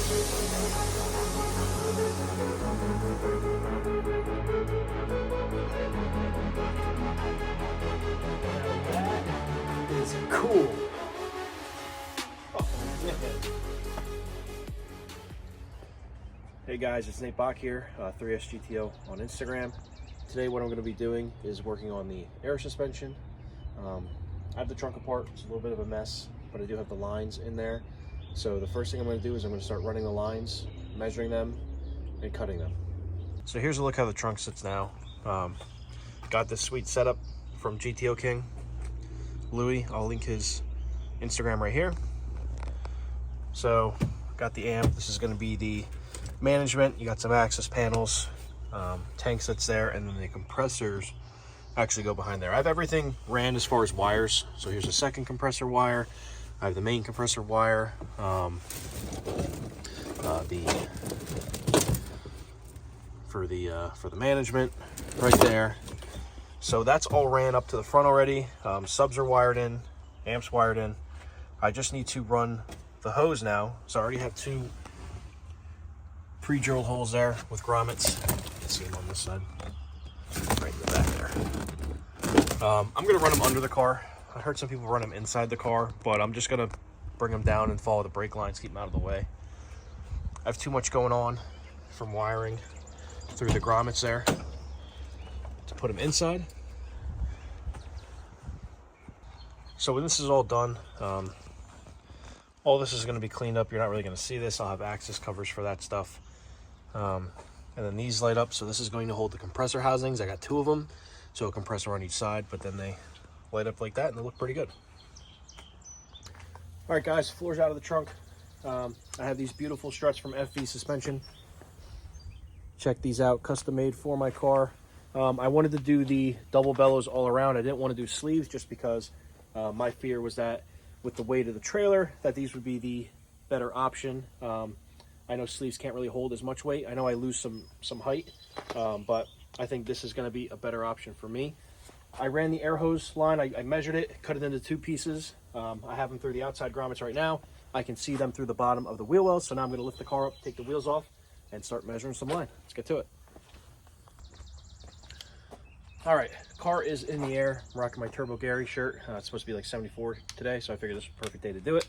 That is cool. Oh, yeah. Hey guys, it's Nate Bach here, 3SGTO on Instagram. Today what I'm going to be doing is working on the air suspension. I have the trunk apart, it's a little bit of a mess, but I do have the lines in there. So the first thing I'm going to do is I'm going to start running the lines, measuring them, and cutting them. So here's a look how the trunk sits now. Got this sweet setup from GTO King, Louis. I'll link his Instagram right here. So got the amp. This is going to be the management. You got some access panels, tank sits there, and then the compressors actually go behind there. I have everything ran as far as wires. So here's a second compressor wire. I have the main compressor wire, for the management right there. So that's all ran up to the front already. Subs are wired in, amps wired in. I just need to run the hose now. So I already have two pre-drilled holes there with grommets. You can see them on this side, right in the back there. I'm gonna run them under the car. I heard some people run them inside the car, but I'm just gonna bring them down and follow the brake lines, keep them out of the way. I have too much going on from wiring through the grommets there to put them inside. So when this is all done, all this is going to be cleaned up. You're not really going to see this. I'll have access covers for that stuff. And then these light up. So this is going to hold the compressor housings. I got two of them, so a compressor on each side, but then they light up like that and they look pretty good. All right guys, floor's out of the trunk. I have these beautiful struts from FV Suspension. Check these out, custom made for my car. I wanted to do the double bellows all around. I didn't want to do sleeves just because my fear was that with the weight of the trailer that these would be the better option. I know sleeves can't really hold as much weight. I know I lose some height, but I think this is going to be a better option for me. I ran the air hose line. I measured it, cut it into two pieces. I have them through the outside grommets right now. I can see them through the bottom of the wheel wells. So now I'm going to lift the car up, take the wheels off, and start measuring some line. Let's get to it. All right, car is in the air. I'm rocking my Turbo Gary shirt. It's supposed to be like 74 today, so I figured this was a perfect day to do it.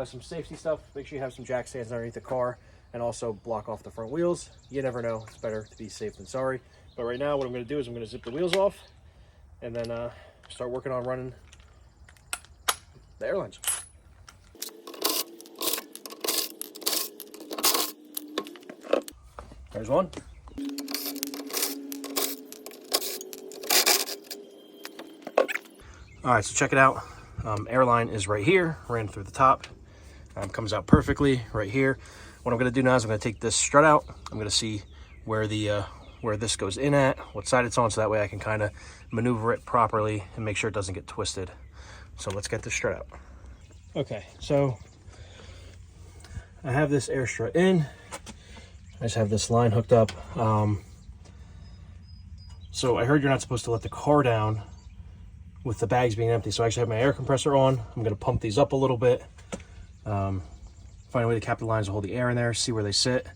Some safety stuff. Make sure you have some jack stands underneath the car and also block off the front wheels. You never know. It's better to be safe than sorry. But right now what I'm going to do is I'm going to zip the wheels off and then start working on running the airlines. There's one. All right, so check it out. Airline is right here, ran through the top. Comes out perfectly right here. What I'm gonna do now is I'm gonna take this strut out. I'm gonna see where this goes in at, what side it's on, so that way I can kind of maneuver it properly and make sure it doesn't get twisted. So let's get this strut out. Okay, so I have this air strut in. I just have this line hooked up. So I heard you're not supposed to let the car down with the bags being empty. So I actually have my air compressor on. I'm gonna pump these up a little bit. Find a way to cap the lines to hold the air in there, see where they sit,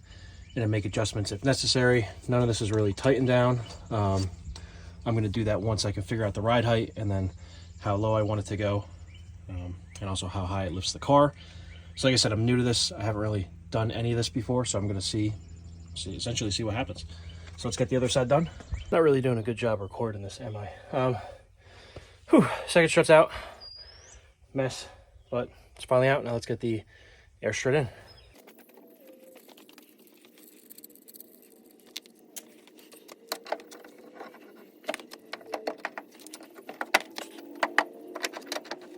and then make adjustments if necessary. None of this is really tightened down. I'm gonna do that once I can figure out the ride height and then how low I want it to go, and also how high it lifts the car. So like I said, I'm new to this. I haven't really done any of this before, so I'm gonna essentially see what happens. So let's get the other side done. Not really doing a good job recording this, am I? Second strut's out. Mess, but it's finally out. Now let's get the air strut in.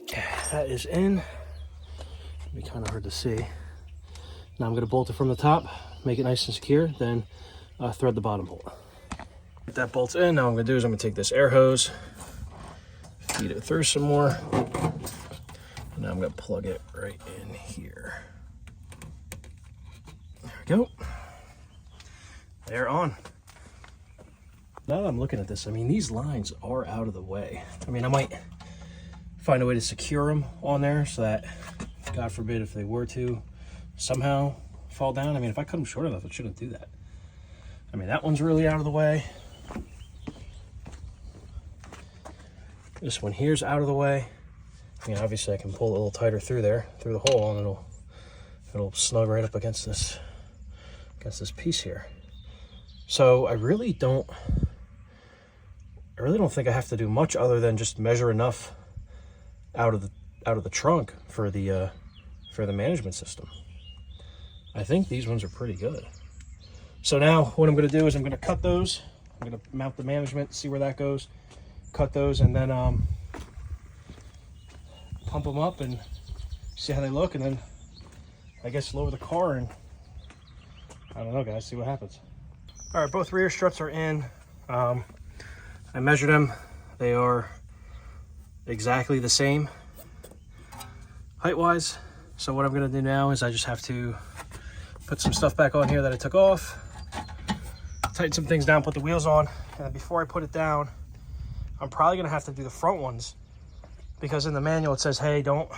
Okay, that is in. It'll be kind of hard to see. Now I'm going to bolt it from the top, make it nice and secure, then thread the bottom bolt. Get that bolt in. Now what I'm going to do is I'm going to take this air hose, feed it through some more. And now I'm going to plug it right in here. There we go. They're on. Now that I'm looking at this, I mean, these lines are out of the way. I mean, I might find a way to secure them on there so that, God forbid, if they were to somehow fall down. I mean, if I cut them short enough, it shouldn't do that. I mean, that one's really out of the way. This one here's out of the way. I mean, obviously I can pull it a little tighter through there, through the hole, and it'll snug right up against this piece here. So I really don't think I have to do much other than just measure enough out of the trunk for the management system. I think these ones are pretty good. So now what I'm going to do is I'm going to cut those. I'm going to mount the management, see where that goes, cut those, and then pump them up and see how they look, and then I guess lower the car, and I don't know, guys, see what happens. All right, both rear struts are in. I measured them. They are exactly the same height-wise. So what I'm going to do now is I just have to put some stuff back on here that I took off, tighten some things down, put the wheels on, and then before I put it down, I'm probably going to have to do the front ones, because in the manual it says, hey, don't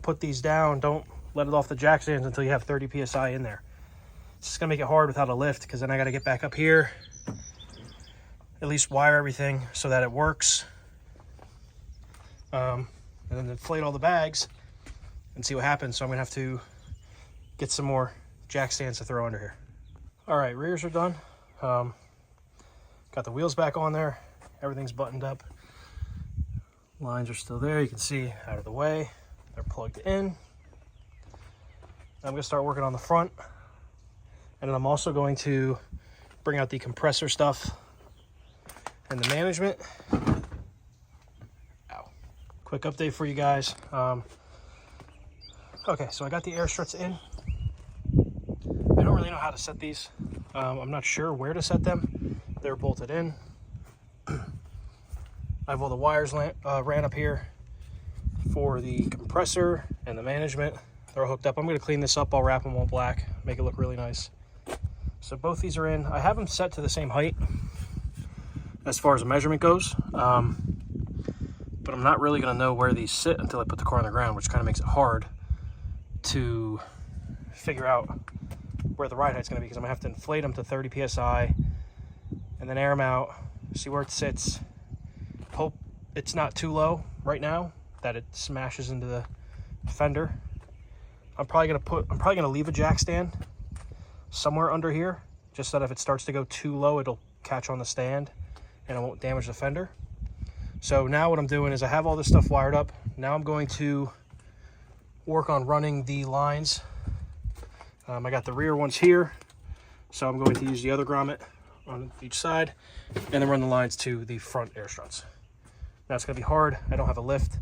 put these down, don't let it off the jack stands until you have 30 psi in there. It's just going to make it hard without a lift, because then I got to get back up here, at least wire everything so that it works, and then inflate all the bags and see what happens. So I'm going to have to get some more jack stands to throw under here. All right, rears are done. Got the wheels back on there. Everything's buttoned up. Lines are still there. You can see out of the way. They're plugged in. I'm going to start working on the front. And then I'm also going to bring out the compressor stuff and the management. Ow. Quick update for you guys. Okay, so I got the air struts in. I don't really know how to set these. I'm not sure where to set them. They're bolted in. I have all the wires ran up here for the compressor and the management. They're all hooked up. I'm going to clean this up. I'll wrap them all black, make it look really nice. So both these are in. I have them set to the same height as far as the measurement goes, but I'm not really going to know where these sit until I put the car on the ground, which kind of makes it hard to figure out where the ride height's going to be, because I'm going to have to inflate them to 30 psi and then air them out, see where it sits. Hope it's not too low right now that it smashes into the fender. I'm probably gonna leave a jack stand somewhere under here, just so that if it starts to go too low, it'll catch on the stand and it won't damage the fender. So now what I'm doing is I have all this stuff wired up. Now I'm going to work on running the lines. I got the rear ones here, so I'm going to use the other grommet on each side and then run the lines to the front air struts. Now it's going to be hard. I don't have a lift.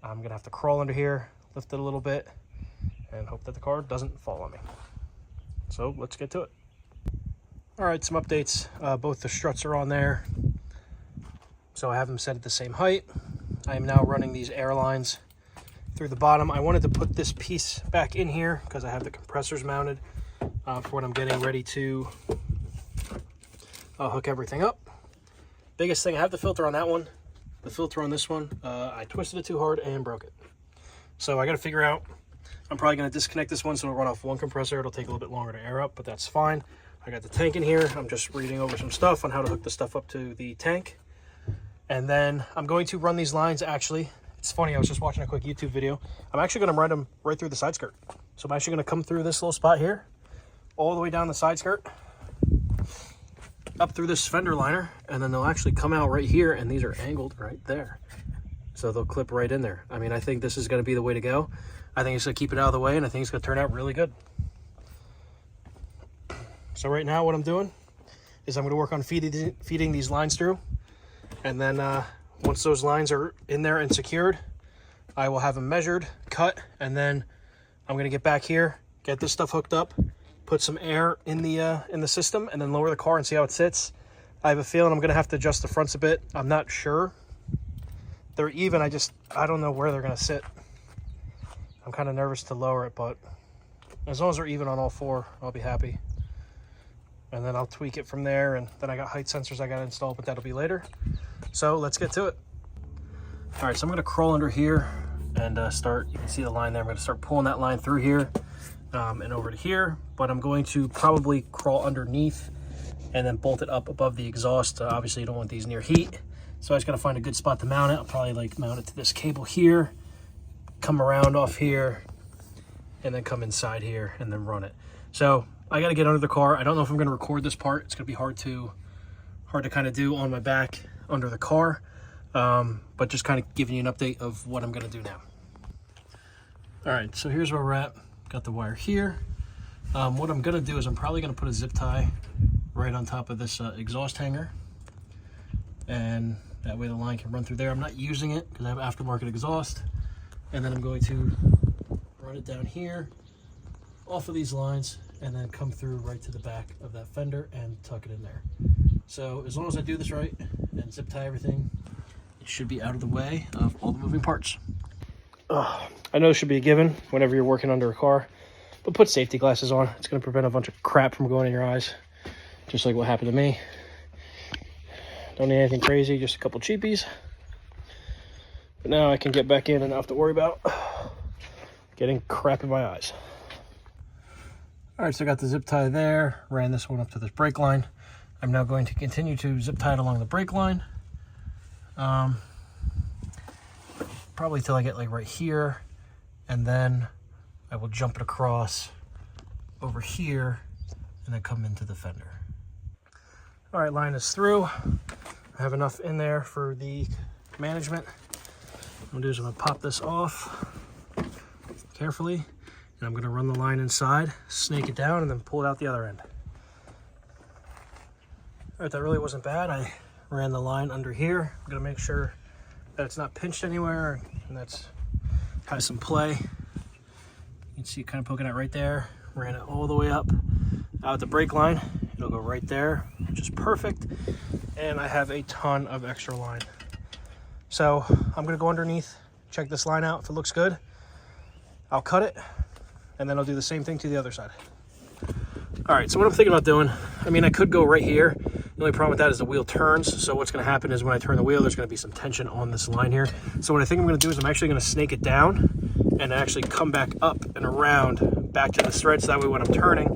I'm going to have to crawl under here, lift it a little bit, and hope that the car doesn't fall on me. So let's get to it. All right, some updates. Both the struts are on there. So I have them set at the same height. I am now running these air lines through the bottom. I wanted to put this piece back in here because I have the compressors mounted for when I'm getting ready to hook everything up. Biggest thing, I have the filter on that one. The filter on this one, I twisted it too hard and broke it. So I got to figure out, I'm probably going to disconnect this one so it'll run off one compressor. It'll take a little bit longer to air up, but that's fine. I got the tank in here. I'm just reading over some stuff on how to hook the stuff up to the tank. And then I'm going to run these lines, actually. It's funny, I was just watching a quick YouTube video. I'm actually going to run them right through the side skirt. So I'm actually going to come through this little spot here, all the way down the side skirt, up through this fender liner, and then they'll actually come out right here, and these are angled right there. So they'll clip right in there. I mean, I think this is going to be the way to go. I think it's going to keep it out of the way, and I think it's going to turn out really good. So right now what I'm doing is I'm going to work on feeding these lines through. And then once those lines are in there and secured, I will have them measured, cut, and then I'm going to get back here, get this stuff hooked up, put some air in the system, and then lower the car and see how it sits. I have a feeling I'm going to have to adjust the fronts a bit. I'm not sure. They're even. I don't know where they're going to sit. I'm kind of nervous to lower it, but as long as they're even on all four, I'll be happy. And then I'll tweak it from there, and then I got height sensors I got to install, but that'll be later. So let's get to it. All right, so I'm going to crawl under here and start. You can see the line there. I'm going to start pulling that line through here. and over to here, but I'm going to probably crawl underneath and then bolt it up above the exhaust. Obviously you don't want these near heat, so I just gotta find a good spot to mount it. I'll probably like mount it to this cable here, come around off here, and then come inside here and then run it. So I gotta get under the car. I don't know if I'm gonna record this part. It's gonna be hard to kind of do on my back under the car, but just kind of giving you an update of what I'm gonna do now. All right, so here's where we're at. Got the wire here. What I'm gonna do is I'm probably gonna put a zip tie right on top of this exhaust hanger, and that way the line can run through there. I'm not using it because I have aftermarket exhaust, and then I'm going to run it down here off of these lines and then come through right to the back of that fender and tuck it in there. So as long as I do this right and zip tie everything, it should be out of the way of all the moving parts. I know this should be a given whenever you're working under a car, but put safety glasses on. It's going to prevent a bunch of crap from going in your eyes, just like what happened to me. Don't need anything crazy, just a couple cheapies. But now I can get back in and not have to worry about getting crap in my eyes. All right, so I got the zip tie there, ran this one up to this brake line. I'm now going to continue to zip tie it along the brake line. Probably till I get like right here, and then I will jump it across over here and then come into the fender. All right, line is through. I have enough in there for the management. What I'm gonna do is I'm gonna pop this off carefully, and I'm gonna run the line inside, snake it down, and then pull it out the other end. All right, that really wasn't bad. I ran the line under here. I'm gonna make sure that it's not pinched anywhere, and that's has some play. You can see it kind of poking out right there. Ran it all the way up out the brake line. It'll go right there, which is perfect. And I have a ton of extra line. So I'm gonna go underneath, check this line out. If it looks good, I'll cut it, and then I'll do the same thing to the other side. All right, so what I'm thinking about doing, I mean, I could go right here. The only problem with that is the wheel turns. So what's gonna happen is when I turn the wheel, there's gonna be some tension on this line here. So what I think I'm gonna do is I'm actually gonna snake it down and actually come back up and around back to the thread. So that way when I'm turning,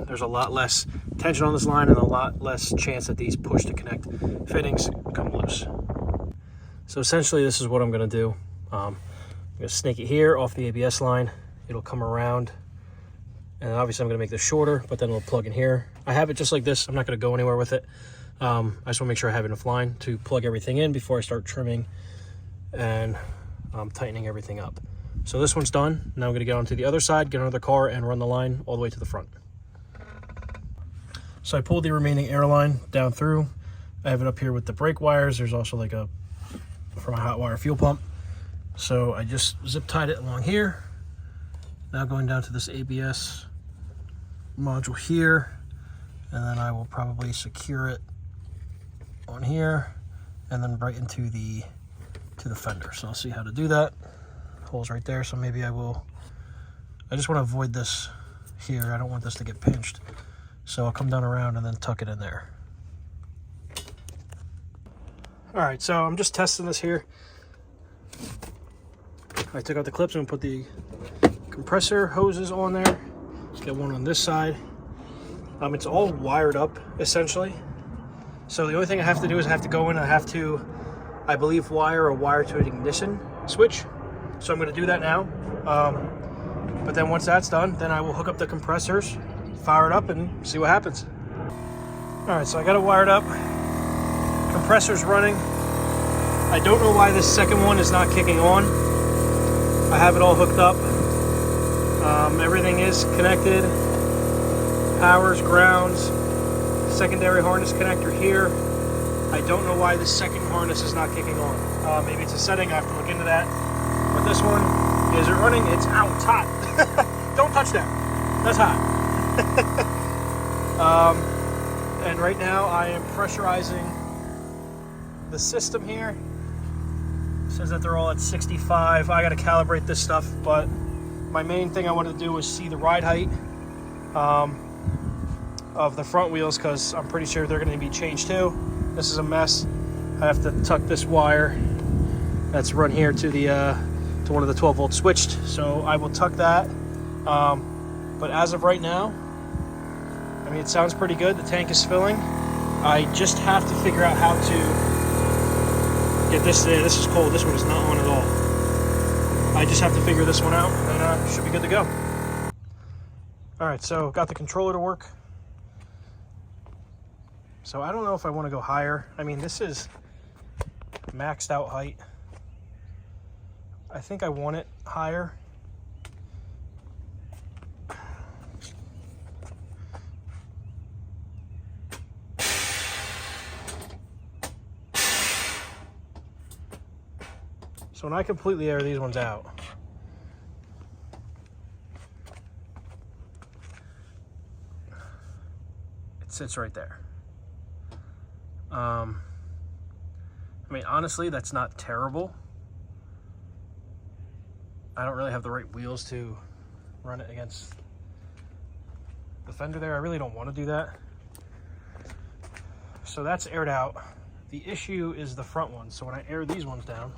there's a lot less tension on this line and a lot less chance that these push to connect fittings come loose. So essentially this is what I'm gonna do. I'm gonna snake it here off the ABS line. It'll come around, and obviously I'm gonna make this shorter, but then it'll plug in here. I have it just like this. I'm not gonna go anywhere with it. I just wanna make sure I have enough line to plug everything in before I start trimming and tightening everything up. So this one's done. Now I'm gonna get onto the other side, get under the car, and run the line all the way to the front. So I pulled the remaining air line down through. I have it up here with the brake wires. There's also like a, for my hot wire fuel pump. So I just zip tied it along here. Now going down to this ABS module here, and then I will probably secure it on here and then right into the fender. So I'll see how to do that. Holes right there, so maybe I just want to avoid this here. I don't want this to get pinched. So I'll come down around and then tuck it in there. All right, so I'm just testing this here. I took out the clips and put the compressor hoses on there. Get one on this side. It's all wired up essentially. So the only thing I have to do is I have to go in and I have to, I believe, wire a wire to an ignition switch. So I'm going to do that now. But then once that's done, then I will hook up the compressors, fire it up, and see what happens. All right, so I got it wired up. Compressor's running. I don't know why this second one is not kicking on. I have it all hooked up. Everything is connected. Powers, grounds, secondary harness connector here. I don't know why this second harness is not kicking on. Maybe it's a setting. I have to look into that. But this one, is it running? It's out. It's hot. Don't touch that. That's hot. And right now I am pressurizing the system here. It says that they're all at 65. I got to calibrate this stuff, but my main thing I wanted to do was see the ride height of the front wheels, because I'm pretty sure they're going to be changed too. This is a mess. I have to tuck this wire that's run here to the to one of the 12 volt switched, so I will tuck that. But as of right now, I mean, it sounds pretty good. The tank is filling. I just have to figure out how to get this. This is cold. This one is not on at all. I just have to figure this one out, and should be good to go. All right, so got the controller to work. So I don't know if I want to go higher. I mean, this is maxed out height. I think I want it higher. So when I completely air these ones out, it sits right there. I mean, honestly, that's not terrible. I don't really have the right wheels to run it against the fender there. I really don't want to do that. So that's aired out. The issue is the front one. So when I air these ones down,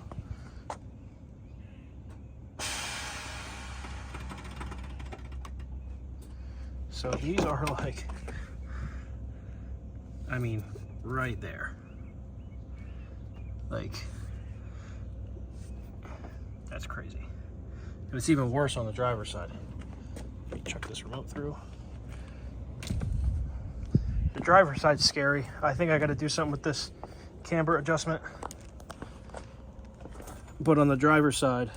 so these are like, I mean, right there. Like, that's crazy. And it's even worse on the driver's side. Let me chuck this remote through. The driver's side's scary. I think I got to do something with this camber adjustment. But on the driver's side,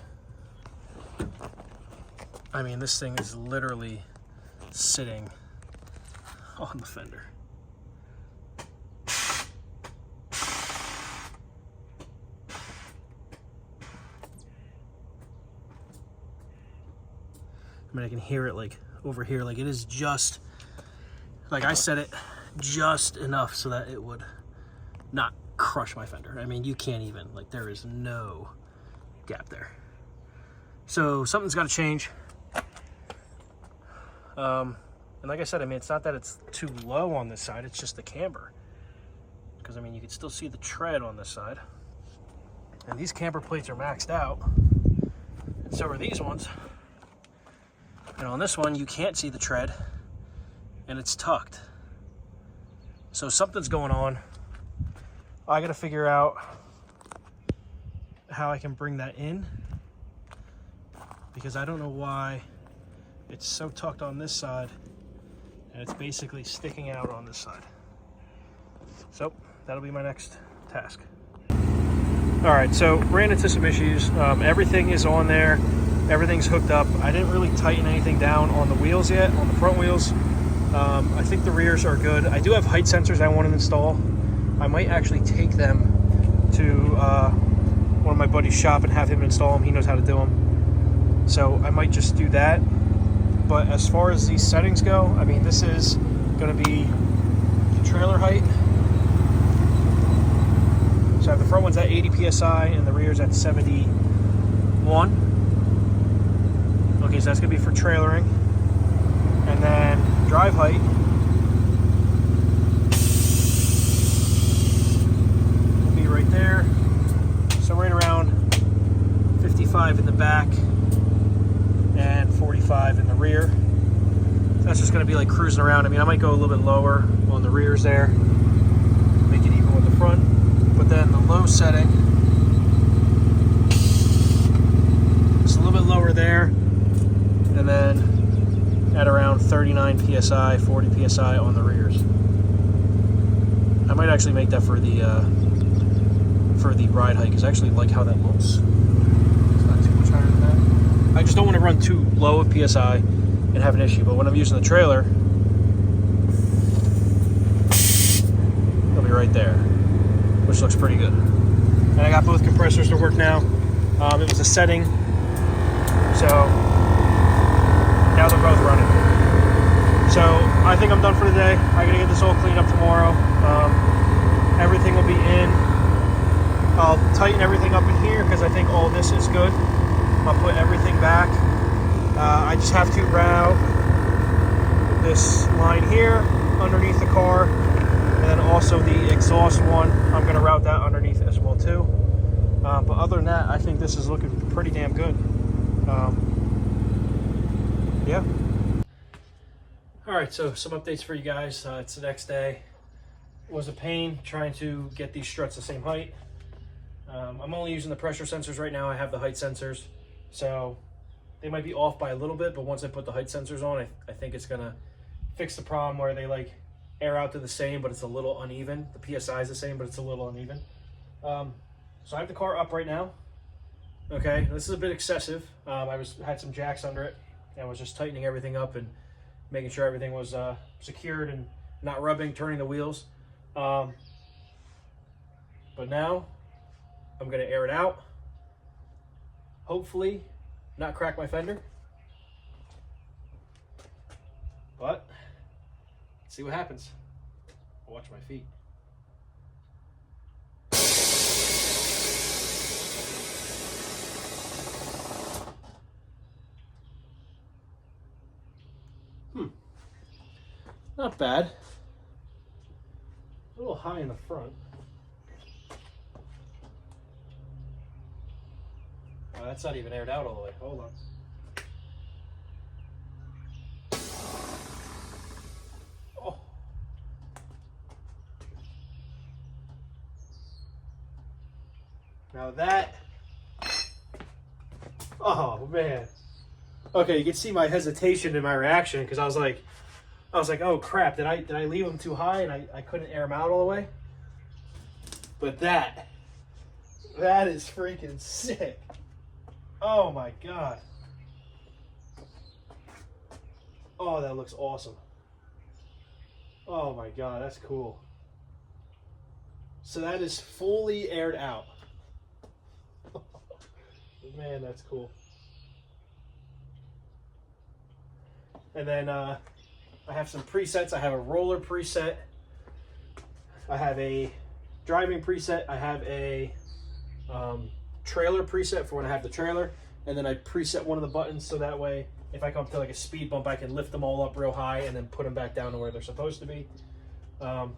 I mean, this thing is literally sitting on the fender. I mean, I can hear it like over here. Like, it is just, like I set it just enough so that it would not crush my fender. I mean, you can't even, like, there is no gap there. So something's got to change. And like I said, I mean, it's not that it's too low on this side, it's just the camber. Because, I mean, you can still see the tread on this side. And these camber plates are maxed out. And so are these ones. And on this one, you can't see the tread, and it's tucked. So something's going on. I gotta figure out how I can bring that in, because I don't know why it's so tucked on this side, and it's basically sticking out on this side. So that'll be my next task. All right, so ran into some issues. Everything is on there. Everything's hooked up. I didn't really tighten anything down on the wheels yet, on the front wheels. I think the rears are good. I do have height sensors I want to install. I might actually take them to one of my buddy's shop and have him install them. He knows how to do them. So I might just do that. But as far as these settings go, I mean, this is going to be the trailer height. So I have the front one's at 80 PSI and the rear's at 71. Okay, so that's gonna be for trailering. And then drive height will be right there. So right around 55 in the back and 45 in the rear. So that's just gonna be like cruising around. I mean, I might go a little bit lower on the rears there, make it even with the front. But then the low setting, it's a little bit lower there. And then at around 39 PSI, 40 PSI on the rears. I might actually make that for the ride height, because I actually like how that looks. It's not too much higher than that. I just don't want to run too low of PSI and have an issue. But when I'm using the trailer, it'll be right there, which looks pretty good. And I got both compressors to work now. It was a setting, so now they're both running. So I think I'm done for today. I gotta get this all cleaned up tomorrow. Everything will be in. I'll tighten everything up in here because I think all this is good. I'll put everything back. I just have to route this line here underneath the car, and then also the exhaust one, I'm gonna route that underneath as well too. But other than that, I think this is looking pretty damn good. Yeah. All right, so some updates for you guys. It's the next day. It was a pain trying to get these struts the same height. I'm only using the pressure sensors right now. I have the height sensors, so they might be off by a little bit, but once I put the height sensors on, I think it's gonna fix the problem where they like air out to the same, but it's a little uneven. The PSI is the same, but it's a little uneven. So I have the car up right now. Okay, this is a bit excessive. I had some jacks under it, and was just tightening everything up and making sure everything was secured and not rubbing, turning the wheels. But now I'm gonna air it out. Hopefully not crack my fender. But let's see what happens. I'll watch my feet. Not bad. A little high in the front. Oh, that's not even aired out all the way. Hold on. Oh. Now that. Oh man. Okay, you can see my hesitation in my reaction because I was like, oh crap, did I leave them too high and I couldn't air them out all the way? But that is freaking sick. Oh my God. Oh, that looks awesome. Oh my God, that's cool. So that is fully aired out. Man, that's cool. And then I have some presets. I have a roller preset. I have a driving preset. I have a trailer preset for when I have the trailer. And then I preset one of the buttons so that way if I come to like a speed bump, I can lift them all up real high and then put them back down to where they're supposed to be. Wow,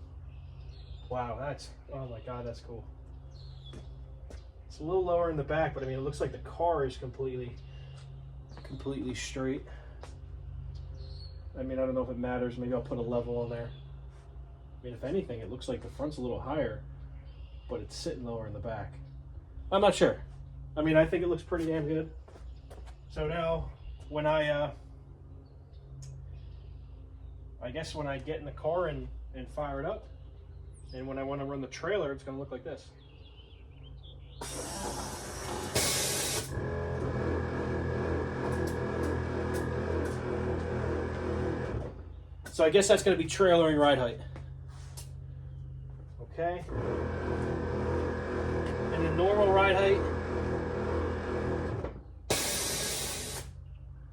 oh my God, that's cool. It's a little lower in the back, but I mean, it looks like the car is completely straight. I mean, I don't know if it matters. Maybe I'll put a level on there. I mean, if anything, it looks like the front's a little higher, but it's sitting lower in the back. I'm not sure. I mean, I think it looks pretty damn good. So now, when I guess when I get in the car and fire it up, and when I want to run the trailer, it's going to look like this. So I guess that's going to be trailering ride height. Okay. And the normal ride height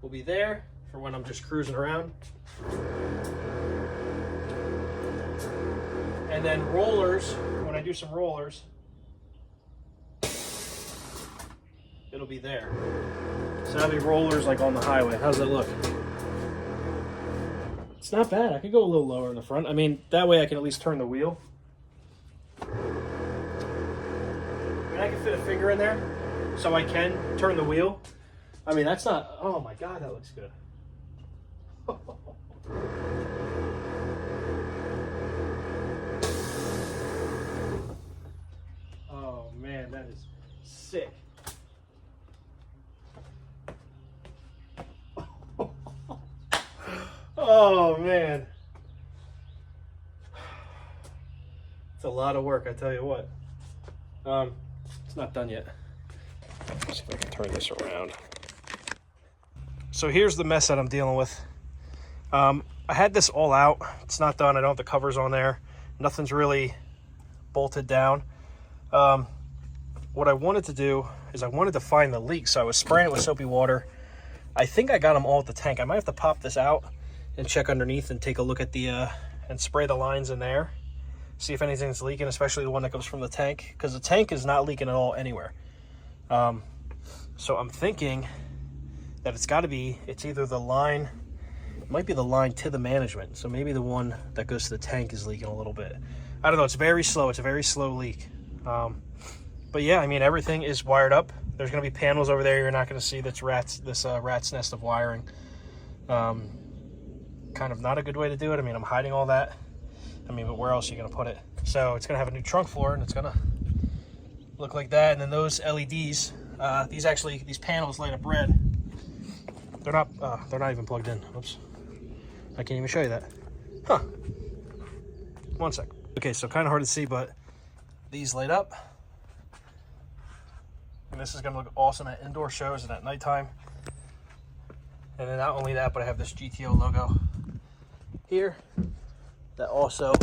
will be there for when I'm just cruising around. And then rollers, when I do some rollers, it'll be there. So that'll be rollers like on the highway. How's that look? It's not bad. I could go a little lower in the front. I mean, that way I can at least turn the wheel. I mean, I can fit a finger in there so I can turn the wheel. I mean, that's not, oh my God, that looks good. Oh man, that is sick. Oh man, it's a lot of work, I tell you what. It's not done yet. Let's see if I can turn this around. So here's the mess that I'm dealing with. I had this all out. It's not done. I don't have the covers on there. Nothing's really bolted down. What I wanted to do is I wanted to find the leak. So I was spraying it with soapy water. I think I got them all at the tank. I might have to pop this out and check underneath and take a look at the and spray the lines in there, see if anything's leaking, especially the one that comes from the tank, because the tank is not leaking at all anywhere. So I'm thinking that it's got to be, it's either the line, it might be the line to the management, so maybe the one that goes to the tank is leaking a little bit. I don't know, it's very slow. It's a very slow leak. But yeah, I mean, everything is wired up. There's going to be panels over there you're not going to see. That's rat's nest of wiring. kind of not a good way to do it. I mean, I'm hiding all that. I mean, but where else are you gonna put it? So it's gonna have a new trunk floor, and it's gonna look like that. And then those LEDs, these panels light up red. They're not even plugged in. Oops, I can't even show you that. Huh? One sec. Okay, so kind of hard to see, but these light up, and this is gonna look awesome at indoor shows and at nighttime. And then not only that, but I have this GTO logo here that also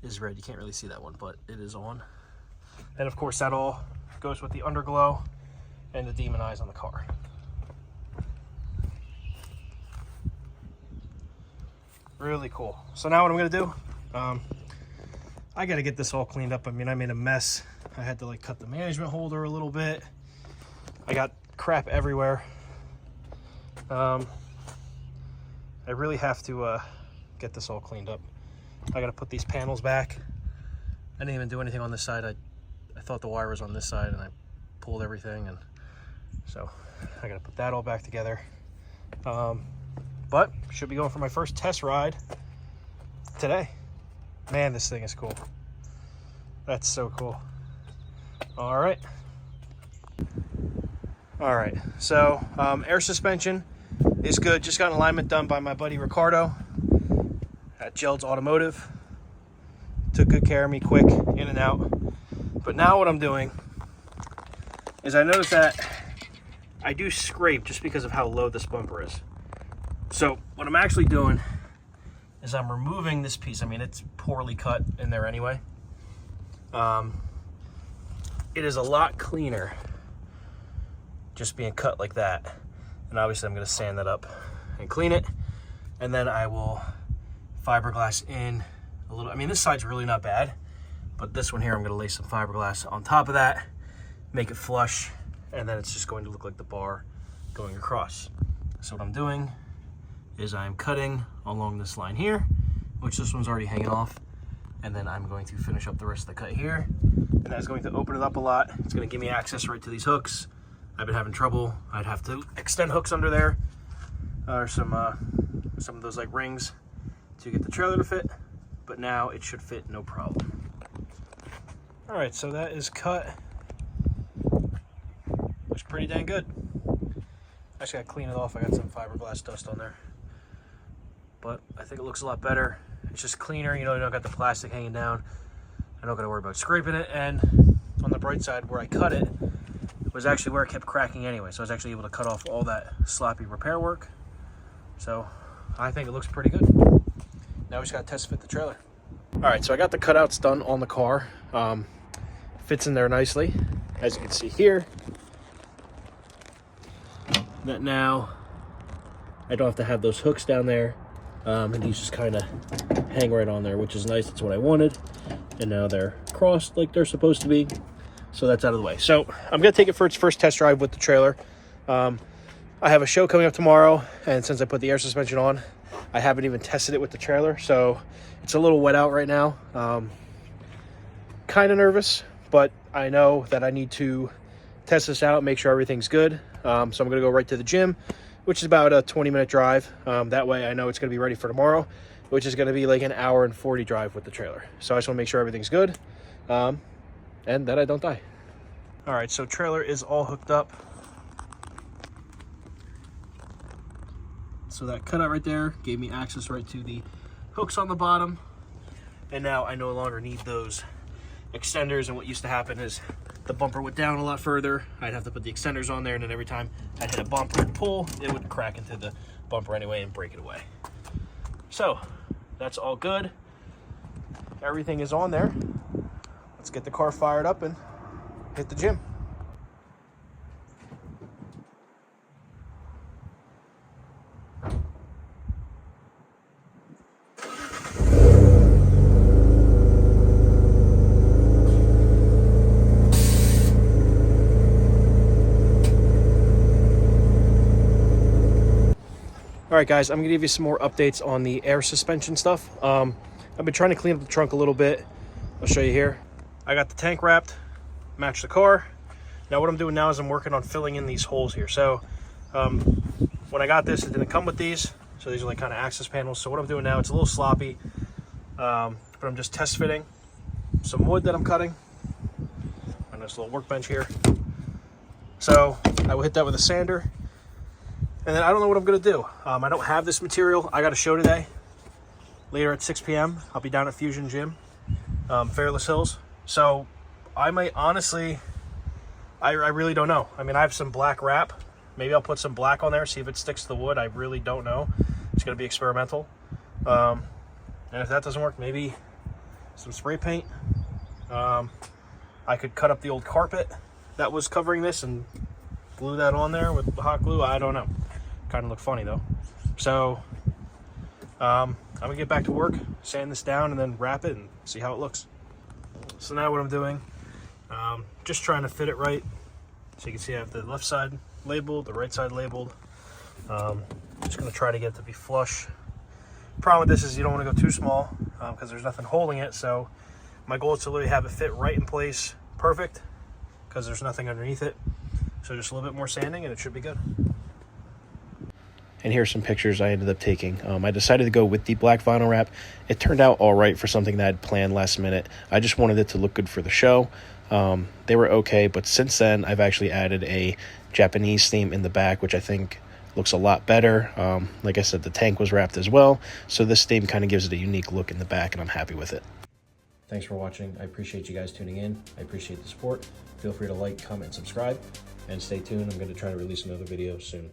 is red. You can't really see that one, but it is on. And of course, that all goes with the underglow and the demon eyes on the car. Really cool. So now what I'm gonna do, I gotta get this all cleaned up. I mean, I made a mess. I had to like cut the management holder a little bit. I got crap everywhere. I really have to get this all cleaned up. I gotta put these panels back. I didn't even do anything on this side. I thought the wire was on this side, and I pulled everything, and so I gotta put that all back together. But should be going for my first test ride today. Man, this thing is cool. That's so cool. All right, so air suspension is good. Just got an alignment done by my buddy Ricardo at Geld's Automotive. Took good care of me, quick, in and out. But now what I'm doing is I noticed that I do scrape just because of how low this bumper is. So what I'm actually doing is I'm removing this piece. I mean, it's poorly cut in there anyway. It is a lot cleaner just being cut like that. And obviously I'm gonna sand that up and clean it. And then I will fiberglass in a little. I mean, this side's really not bad, but this one here, I'm gonna lay some fiberglass on top of that, make it flush, and then it's just going to look like the bar going across. So what I'm doing is I'm cutting along this line here, which this one's already hanging off, and then I'm going to finish up the rest of the cut here, and that's going to open it up a lot. It's going to give me access right to these hooks. I've been having trouble. I'd have to extend hooks under there, or some of those like rings to get the trailer to fit, but now it should fit no problem. All right, so that is cut. Looks pretty dang good. I just gotta clean it off. I got some fiberglass dust on there, but I think it looks a lot better. It's just cleaner, you know, you don't got the plastic hanging down. I don't gotta worry about scraping it. And on the bright side, where I cut it was actually where it kept cracking anyway. So I was actually able to cut off all that sloppy repair work. So I think it looks pretty good. Now we just gotta test fit the trailer. All right, so I got the cutouts done on the car. Fits in there nicely, as you can see here. That now I don't have to have those hooks down there, and these just kind of hang right on there, which is nice. That's what I wanted. And now they're crossed like they're supposed to be, so that's out of the way. So I'm gonna take it for its first test drive with the trailer. I have a show coming up tomorrow, and since I put the air suspension on, I haven't even tested it with the trailer, so it's a little wet out right now. Kind of nervous, but I know that I need to test this out, make sure everything's good. So I'm gonna go right to the gym, which is about a 20-minute drive. That way I know it's gonna be ready for tomorrow, which is gonna be like an hour and 40 drive with the trailer. So I just wanna make sure everything's good, and that I don't die. All right, so trailer is all hooked up. So that cutout right there gave me access right to the hooks on the bottom. And now I no longer need those extenders. And what used to happen is the bumper went down a lot further. I'd have to put the extenders on there, and then every time I'd hit a bump and pull, it would crack into the bumper anyway and break it away. So that's all good. Everything is on there. Let's get the car fired up and hit the gym. All right, guys, I'm gonna give you some more updates on the air suspension stuff. I've been trying to clean up the trunk a little bit. I'll show you here. I got the tank wrapped, matched the car. Now what I'm doing now is I'm working on filling in these holes here. So when I got this, it didn't come with these. So these are like kind of access panels. So what I'm doing now, it's a little sloppy, but I'm just test fitting some wood that I'm cutting on this little workbench here. So I will hit that with a sander, and then I don't know what I'm gonna do. I don't have this material. I got a show today. Later at 6 p.m. I'll be down at Fusion Gym, Fairless Hills. So I might honestly, I really don't know. I mean, I have some black wrap. Maybe I'll put some black on there, see if it sticks to the wood. I really don't know. It's gonna be experimental. And if that doesn't work, maybe some spray paint. I could cut up the old carpet that was covering this and glue that on there with hot glue. I don't know. Kind of look funny though. So I'm gonna get back to work, sand this down, and then wrap it and see how it looks. So now what I'm doing, just trying to fit it right. So you can see I have the left side labeled, the right side labeled. Just gonna try to get it to be flush. Problem with this is you don't want to go too small because there's nothing holding it. So my goal is to literally have it fit right in place, perfect, because there's nothing underneath it. So just a little bit more sanding and it should be good. And here's some pictures I ended up taking. I decided to go with the black vinyl wrap. It turned out all right for something that I'd planned last minute. I just wanted it to look good for the show. They were okay, but since then I've actually added a Japanese theme in the back, which I think looks a lot better. Like I said, the tank was wrapped as well, so this theme kind of gives it a unique look in the back, and I'm happy with it. Thanks for watching. I appreciate you guys tuning in. I appreciate the support. Feel free to like, comment, and subscribe, and stay tuned. I'm going to try to release another video soon.